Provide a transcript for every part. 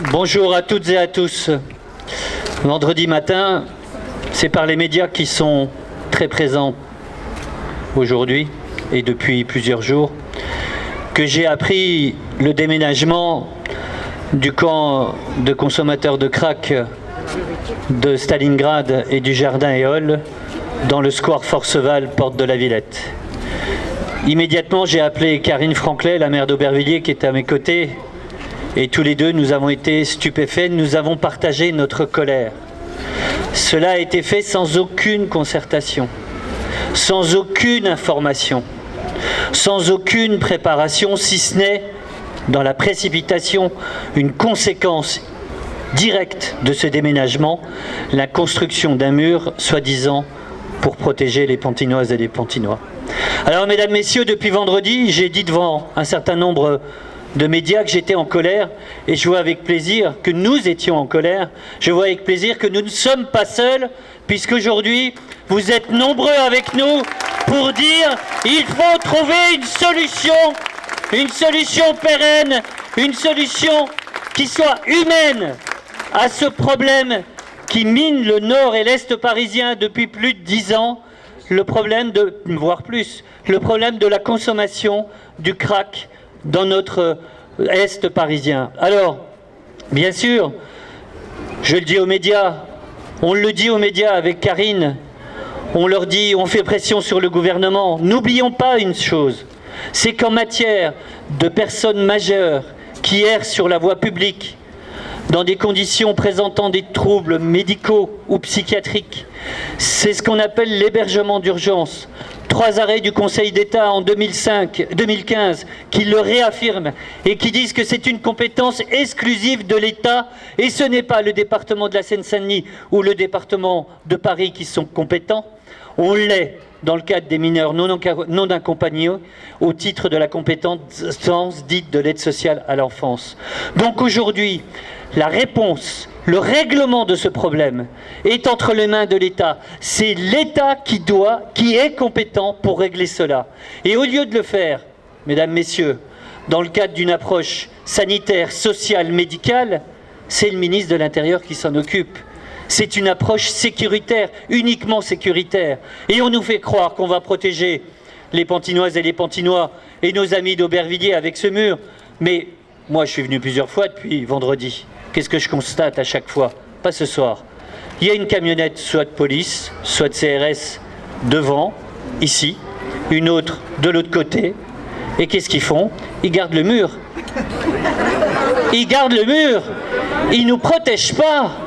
Bonjour à toutes et à tous. Vendredi matin, c'est par les médias qui sont très présents aujourd'hui et depuis plusieurs jours que j'ai appris le déménagement du camp de consommateurs de crack de Stalingrad et du Jardin Éole dans le square Forceval, porte de la Villette. Immédiatement, j'ai appelé Karine Franclet, la maire d'Aubervilliers, qui était à mes côtés, et tous les deux, nous avons été stupéfaits, nous avons partagé notre colère. Cela a été fait sans aucune concertation, sans aucune information, sans aucune préparation, si ce n'est, dans la précipitation, une conséquence directe de ce déménagement, la construction d'un mur, soi-disant, pour protéger les Pantinoises et les Pantinois. Alors, mesdames, messieurs, depuis vendredi, j'ai dit devant un certain nombre de médias que j'étais en colère, et je vois avec plaisir que nous étions en colère, je vois avec plaisir que nous ne sommes pas seuls, puisqu'aujourd'hui, vous êtes nombreux avec nous pour dire il faut trouver une solution pérenne, une solution qui soit humaine à ce problème qui mine le nord et l'est parisien depuis plus de 10 ans, le problème voire plus, le problème de la consommation du crack dans notre est parisien. Alors, bien sûr, je le dis aux médias, on le dit aux médias avec Karine, on leur dit, on fait pression sur le gouvernement. N'oublions pas une chose, c'est qu'en matière de personnes majeures qui errent sur la voie publique, dans des conditions présentant des troubles médicaux ou psychiatriques, c'est ce qu'on appelle l'hébergement d'urgence. 3 arrêts du Conseil d'État en 2015 qui le réaffirment et qui disent que c'est une compétence exclusive de l'État et ce n'est pas le département de la Seine-Saint-Denis ou le département de Paris qui sont compétents. On l'est dans le cadre des mineurs non accompagnés au titre de la compétence dite de l'aide sociale à l'enfance. Donc aujourd'hui, la réponse, le règlement de ce problème est entre les mains de l'État. C'est l'État qui est compétent pour régler cela. Et au lieu de le faire, mesdames, messieurs, dans le cadre d'une approche sanitaire, sociale, médicale, c'est le ministre de l'Intérieur qui s'en occupe. C'est une approche sécuritaire, uniquement sécuritaire. Et on nous fait croire qu'on va protéger les Pantinoises et les Pantinois et nos amis d'Aubervilliers avec ce mur. Mais moi, je suis venu plusieurs fois depuis vendredi. Qu'est-ce que je constate à chaque fois? Pas ce soir. Il y a une camionnette, soit de police, soit de CRS, devant, ici, une autre de l'autre côté. Et qu'est-ce qu'ils font? Ils gardent le mur. Ils gardent le mur. Ils ne nous protègent pas.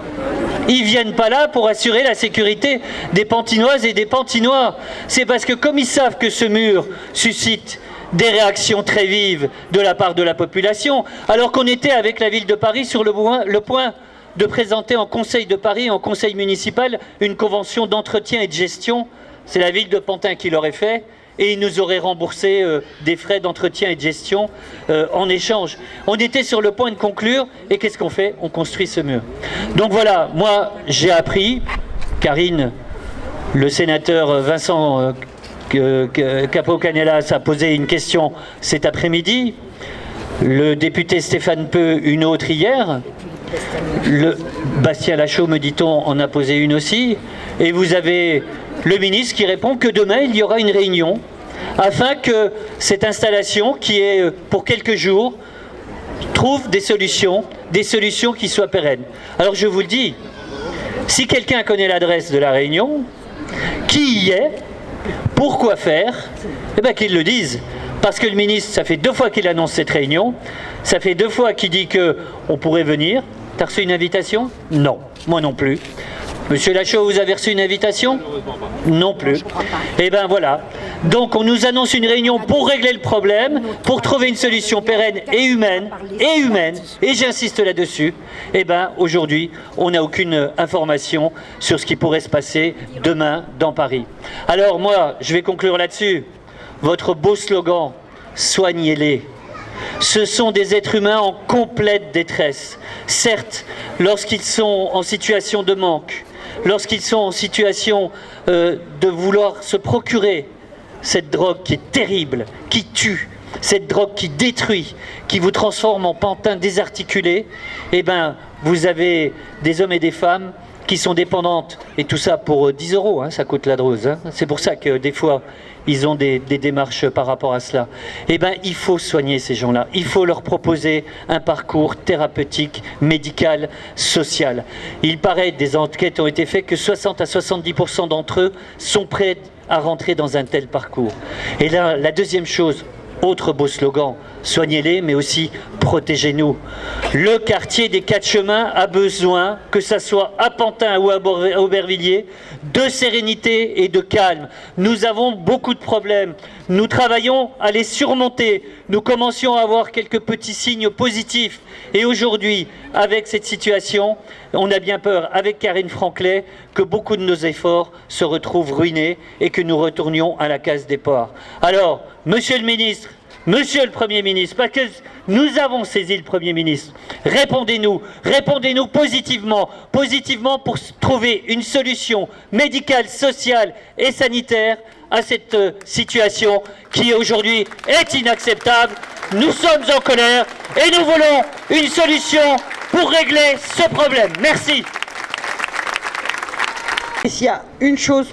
Ils ne viennent pas là pour assurer la sécurité des Pantinoises et des Pantinois. C'est parce que comme ils savent que ce mur suscite des réactions très vives de la part de la population, alors qu'on était avec la ville de Paris sur le point de présenter en Conseil de Paris, en Conseil municipal, une convention d'entretien et de gestion. C'est la ville de Pantin qui l'aurait fait, et ils nous auraient remboursé des frais d'entretien et de gestion en échange. On était sur le point de conclure, et qu'est-ce qu'on fait? On construit ce mur. Donc voilà, moi j'ai appris, Karine, le sénateur Vincent Capo-Canellas a posé une question cet après-midi, le député Stéphane Peu une autre hier, le Bastien Lachaud, me dit-on, en a posé une aussi, et vous avez le ministre qui répond que demain il y aura une réunion afin que cette installation qui est pour quelques jours trouve des solutions qui soient pérennes. Alors je vous le dis, si quelqu'un connaît l'adresse de la réunion, qui y est, pourquoi faire, eh bien qu'il le dise. Parce que le ministre, ça fait 2 fois qu'il annonce cette réunion, ça fait 2 fois qu'il dit qu'on pourrait venir. T'as reçu une invitation? Non, moi non plus. Monsieur Lachaud, vous avez reçu une invitation? Non plus. Eh bien voilà. Donc on nous annonce une réunion pour régler le problème, pour trouver une solution pérenne et humaine, et j'insiste là-dessus. Eh bien aujourd'hui, on n'a aucune information sur ce qui pourrait se passer demain dans Paris. Alors moi, je vais conclure là-dessus. Votre beau slogan, soignez-les. Ce sont des êtres humains en complète détresse. Certes, lorsqu'ils sont en situation de manque, lorsqu'ils sont en situation de vouloir se procurer cette drogue qui est terrible, qui tue, cette drogue qui détruit, qui vous transforme en pantin désarticulé, eh ben, vous avez des hommes et des femmes qui sont dépendantes, et tout ça pour 10 euros, hein, ça coûte la drose. Hein. C'est pour ça que des fois, ils ont des démarches par rapport à cela. Eh bien, il faut soigner ces gens-là. Il faut leur proposer un parcours thérapeutique, médical, social. Il paraît, des enquêtes ont été faites, que 60 à 70% d'entre eux sont prêts à rentrer dans un tel parcours. Et là, la deuxième chose, autre beau slogan, soignez-les, mais aussi protégez-nous. Le quartier des Quatre Chemins a besoin, que ça soit à Pantin ou à Aubervilliers, de sérénité et de calme. Nous avons beaucoup de problèmes. Nous travaillons à les surmonter. Nous commencions à avoir quelques petits signes positifs. Et aujourd'hui, avec cette situation, on a bien peur, avec Karine Franclet, que beaucoup de nos efforts se retrouvent ruinés et que nous retournions à la case départ. Alors, Monsieur le ministre, Monsieur le Premier ministre, parce que nous avons saisi le Premier ministre, répondez-nous positivement pour trouver une solution médicale, sociale et sanitaire à cette situation qui aujourd'hui est inacceptable. Nous sommes en colère et nous voulons une solution pour régler ce problème. Merci. Et s'il y a une chose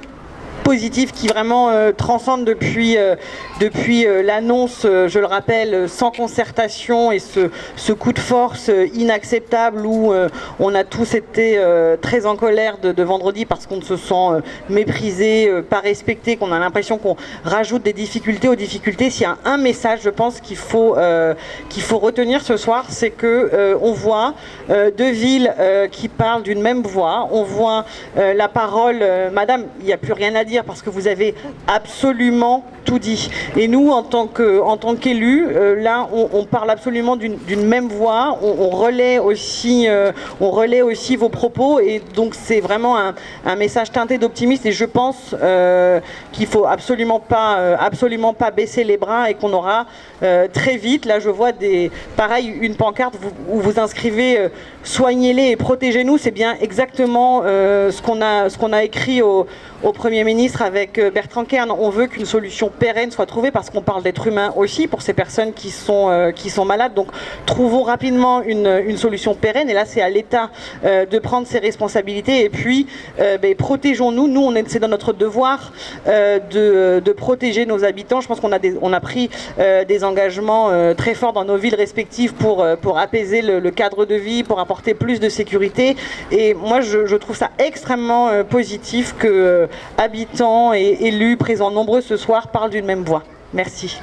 positive qui vraiment transcende depuis l'annonce, je le rappelle, sans concertation et ce coup de force inacceptable où on a tous été très en colère de vendredi parce qu'on se sent méprisé, pas respecté, qu'on a l'impression qu'on rajoute des difficultés aux difficultés. S'il y a un message, je pense qu'il faut retenir ce soir, c'est que on voit deux villes qui parlent d'une même voix. On voit la parole, Madame, il n'y a plus rien à dire parce que vous avez absolument tout dit. Et nous, en tant qu'élus, là, on parle absolument d'une même voix. On relaie aussi vos propos. Et donc, c'est vraiment un message teinté d'optimisme. Et je pense qu'il faut absolument pas baisser les bras et qu'on aura très vite. Là, je vois pareil, une pancarte où vous inscrivez soignez-les et protégez-nous. C'est bien exactement ce qu'on a écrit au Premier ministre avec Bertrand Kern. On veut qu'une solution pérenne soit trouvée parce qu'on parle d'êtres humains aussi pour ces personnes qui sont malades. Donc trouvons rapidement une solution pérenne et là c'est à l'État de prendre ses responsabilités et puis protégeons-nous. Nous, c'est dans notre devoir de protéger nos habitants. Je pense qu'on a pris des engagements très forts dans nos villes respectives pour apaiser le cadre de vie, pour apporter plus de sécurité et moi je trouve ça extrêmement positif que habitants et élus présents nombreux ce soir parlent d'une même voix. Merci.